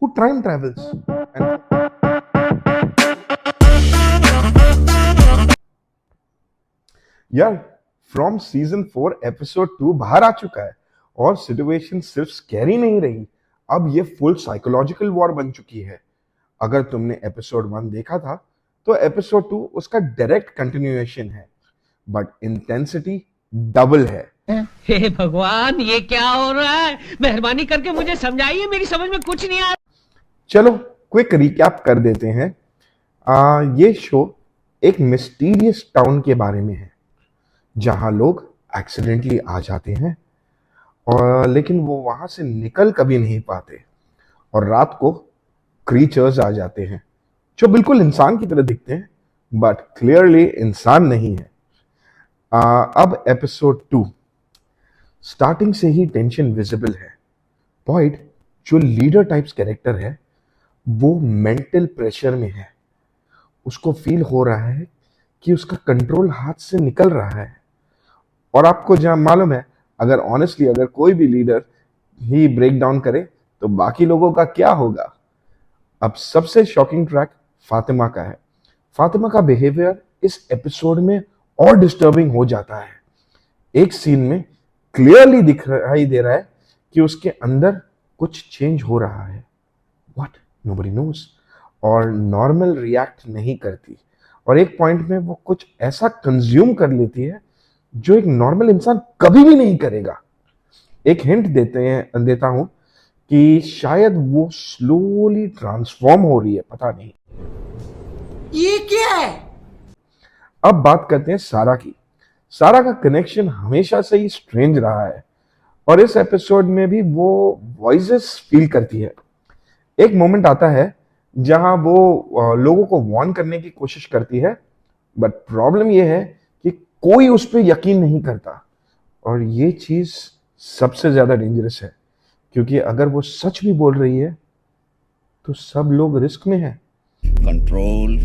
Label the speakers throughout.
Speaker 1: who time travels. And यार, from season 4 episode 2 बाहर आ चुका है और सिचुएशन सिर्फ स्कैरी नहीं रही, अब ये फुल साइकोलॉजिकल वॉर बन चुकी है। अगर तुमने एपिसोड 1 देखा था तो एपिसोड 2 उसका डायरेक्ट कंटिन्यूएशन है, बट इंटेंसिटी डबल है।
Speaker 2: हे भगवान, ये क्या हो रहा है? मेहरबानी करके मुझे समझाइए, मेरी समझ में कुछ नहीं आ रहा।
Speaker 1: चलो क्विक रिकैप कर देते हैं। ये शो एक मिस्टीरियस टाउन के बारे में है जहां लोग एक्सीडेंटली आ जाते हैं और लेकिन वो वहां से निकल कभी नहीं पाते और रात को क्रीचर्स आ जाते हैं जो बिल्कुल इंसान की तरह दिखते हैं बट क्लियरली इंसान नहीं है। अब एपिसोड 2 स्टार्टिंग से ही टेंशन विजिबल है। बॉयड जो लीडर टाइप्स कैरेक्टर है वो मेंटल प्रेशर में है। उसको फील हो रहा है कि उसका कंट्रोल हाथ से निकल रहा है। और आपको जहां मालूम है, अगर ऑनेस्टली अगर कोई भी लीडर ही ब्रेक डाउन करे तो बाकी लोगों का क्या होगा। अब सबसे शॉकिंग ट्रैक फातिमा का है। फातिमा का बिहेवियर इस एपिसोड में और डिस्टर्बिंग हो जाता है। एक सीन में क्लियरली दिखाई दे रहा है कि उसके अंदर कुछ चेंज हो रहा है। What, nobody nose. और नॉर्मल रिएक्ट नहीं करती और एक पॉइंट में वो कुछ ऐसा कंज्यूम कर लेती है जो एक नॉर्मल इंसान कभी भी नहीं करेगा। एक हिंट देता हूं कि शायद वो स्लोली ट्रांसफॉर्म हो रही है, पता नहीं।
Speaker 2: ये क्या है?
Speaker 1: अब बात करते हैं सारा की। सारा का कनेक्शन हमेशा से ही स्ट्रेंज रहा है और इस एपिसोड में भी वो वॉइसेस फील करती है। एक मोमेंट आता है जहां वो लोगों को वार्न करने की कोशिश करती है, बट प्रॉब्लम ये है कि कोई उस पर यकीन नहीं करता और ये चीज सबसे ज्यादा डेंजरस है क्योंकि अगर वो सच भी बोल रही है तो सब लोग रिस्क में हैं।
Speaker 3: कंट्रोल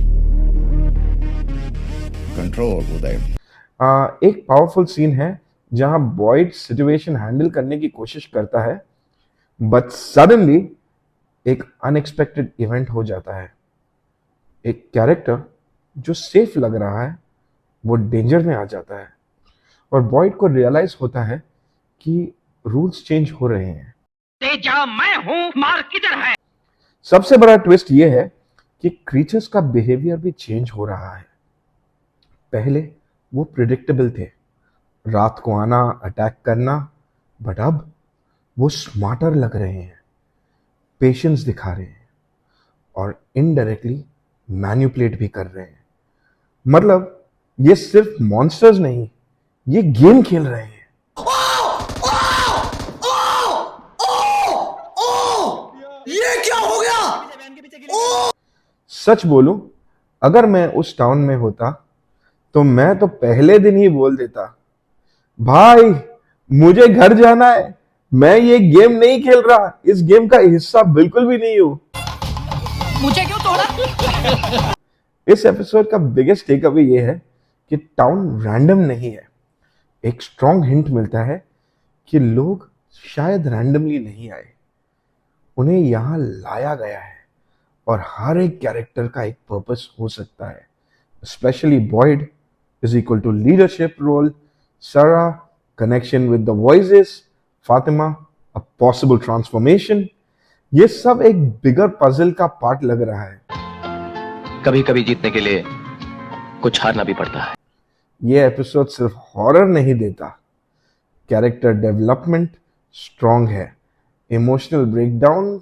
Speaker 3: कंट्रोल उदय।
Speaker 1: एक पावरफुल सीन है जहां बॉयड सिचुएशन हैंडल करने की कोशिश करता है बट सडनली एक अनएक्सपेक्टेड इवेंट हो जाता है। एक कैरेक्टर जो सेफ लग रहा है वो डेंजर में आ जाता है और बॉयड को रियलाइज होता है कि रूल्स चेंज हो रहे हैं।
Speaker 2: तेजा मैं हूँ, मार किधर है?
Speaker 1: सबसे बड़ा ट्विस्ट ये है कि क्रीचर्स का बिहेवियर भी चेंज हो रहा है। पहले वो प्रिडिक्टेबल थे, रात को आना, अटैक करना, बट अब वो स्मार्टर लग रहे हैं, पेशेंस दिखा रहे हैं और इनडायरेक्टली मैनिपुलेट भी कर रहे हैं। मतलब ये सिर्फ मॉन्स्टर्स नहीं, ये गेम खेल रहे हैं।
Speaker 3: ये क्या हो गया?
Speaker 1: सच बोलूं, अगर मैं उस टाउन में होता तो मैं तो पहले दिन ही बोल देता, भाई मुझे घर जाना है, मैं ये गेम नहीं खेल रहा, इस गेम का हिस्सा बिल्कुल भी नहीं हूं।
Speaker 2: मुझे क्यों तोड़ा?
Speaker 1: इस एपिसोड का बिगेस्ट टेकअवे ये है कि टाउन रैंडम नहीं है। एक स्ट्रॉन्ग हिंट मिलता है कि लोग शायद रैंडमली नहीं आए, उन्हें यहां लाया गया है और हर एक कैरेक्टर का एक पर्पस हो सकता है। Specially Boyd is equal to leadership role, सारा connection with the voices, Fatima a possible transformation. ये सब एक बिगर पजल का पार्ट लग रहा है।
Speaker 4: कभी कभी जीतने के लिए कुछ हारना भी पड़ता है।
Speaker 1: ये एपिसोड सिर्फ हॉरर नहीं देता, कैरेक्टर डेवलपमेंट स्ट्रॉन्ग है, इमोशनल ब्रेकडाउन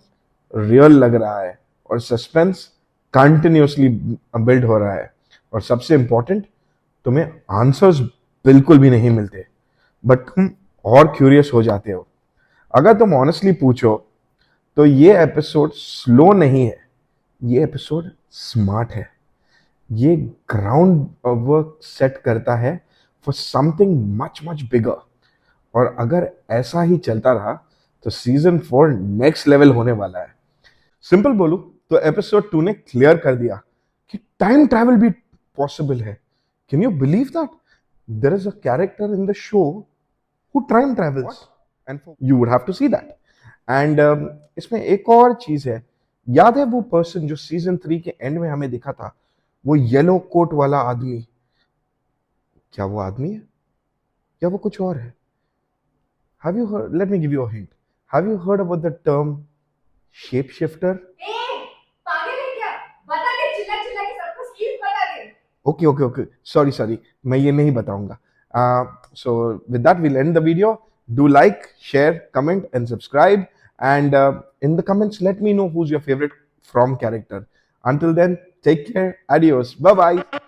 Speaker 1: रियल लग रहा है और सस्पेंस कंटिन्यूअसली बिल्ड हो रहा है। और सबसे इंपॉर्टेंट, तुम्हें आंसर्स बिल्कुल भी नहीं मिलते बट तुम और क्यूरियस हो जाते हो। अगर तुम ऑनेस्टली पूछो तो ये एपिसोड स्लो नहीं है, ये एपिसोड स्मार्ट है। ये ग्राउंड वर्क सेट करता है for something much much bigger. और अगर ऐसा ही चलता रहा तो सीजन 4 नेक्स्ट लेवल होने वाला है। सिंपल बोलूं तो एपिसोड 2 ने क्लियर कर दिया कि टाइम ट्रैवल भी पॉसिबल है। Can you believe that there is a character in the show who time travels and you would have to see that. And इसमें एक और चीज है याद है वो पर्सन जो सीजन 3 के एंड में हमें दिखा था, वो येलो कोट वाला आदमी? क्या वो आदमी है या वो कुछ और है? Have you heard? Let me give you a hint. Have you heard about the term shapeshifter?
Speaker 5: पागल है क्या? बता दे, चिल्ला चिल्ला के सबको स्कीम बता दे।
Speaker 1: Okay. Sorry. मैं ये नहीं बताऊंगा. So with that, we'll end the video. Do like, share, comment, and subscribe. And in the comments, let me know who's your favorite From character. Until then, take care. Adios. Bye bye.